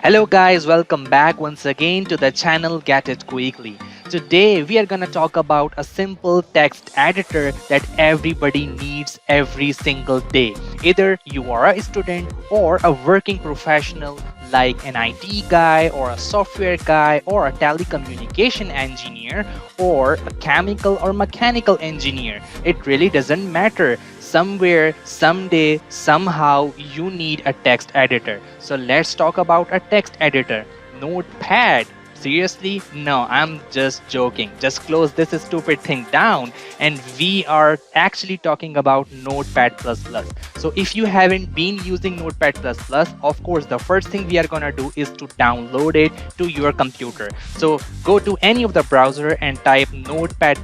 Hello guys, welcome back once again to the channel Get It Quickly. Today we are gonna talk about a simple text editor that everybody needs every single day. Either you are a student or a working professional like an IT guy or a software guy or a telecommunication engineer or a chemical or mechanical engineer. It really doesn't matter. Somewhere, someday, somehow you need a text editor. So let's talk about a text editor. Notepad. Seriously? No, I'm just joking. Just close this stupid thing down and we are actually talking about Notepad++. So if you haven't been using Notepad++, of course, the first thing we are gonna do is to download it to your computer. So go to any of the browser and type Notepad++.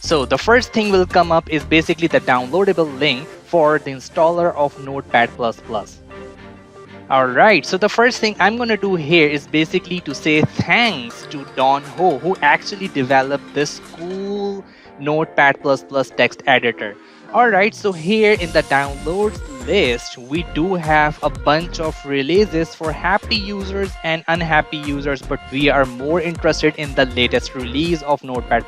So the first thing will come up is basically the downloadable link for the installer of Notepad++. Alright, so the first thing I'm going to do here is basically to say thanks to Don Ho, who actually developed this cool Notepad++ text editor. Alright, so here in the downloads list, we do have a bunch of releases for happy users and unhappy users, but we are more interested in the latest release of Notepad++.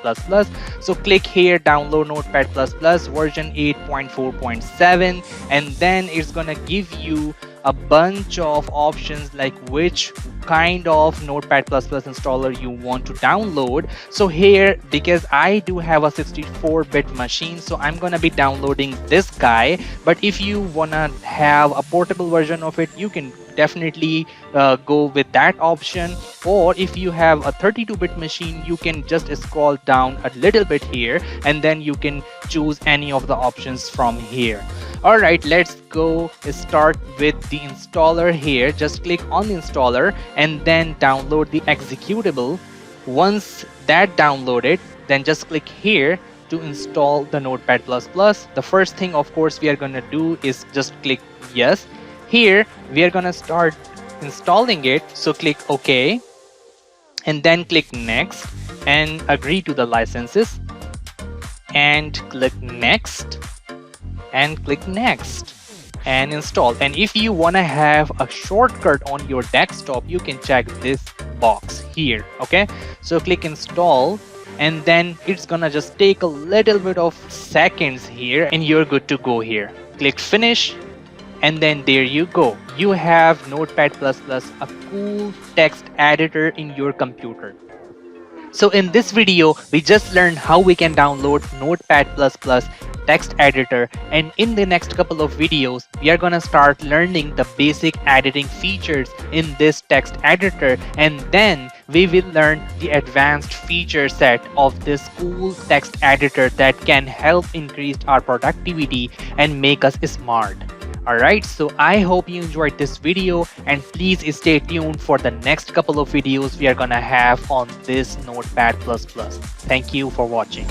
So click here, download Notepad++ version 8.4.7, and then it's gonna give you a bunch of options like which kind of Notepad++ installer you want to download. So here, because I do have a 64-bit machine, so I'm gonna be downloading this guy. But if you wanna have a portable version of it, you can definitely go with that option. Or if you have a 32-bit machine, you can just scroll down a little bit here and then you can choose any of the options from here. Alright, let's go start with the installer here. Just click on the installer and then download the executable. Once that downloaded, then just click here to install the Notepad++. The first thing, of course, we are going to do is just click yes. Here, we are going to start installing it. So click OK and then click next and agree to the licenses and click next and click next and install. And if you want to have a shortcut on your desktop, you can check this box here. Okay, so click install and then it's gonna just take a little bit of seconds here and you're good to go here. Click finish and then there you go. You have Notepad++, a cool text editor in your computer. So in this video, we just learned how we can download Notepad++ text editor, and in the next couple of videos we are gonna start learning the basic editing features in this text editor, and then we will learn the advanced feature set of this cool text editor that can help increase our productivity and make us smart. Alright, so I hope you enjoyed this video and please stay tuned for the next couple of videos we are gonna have on this Notepad++. Thank you for watching.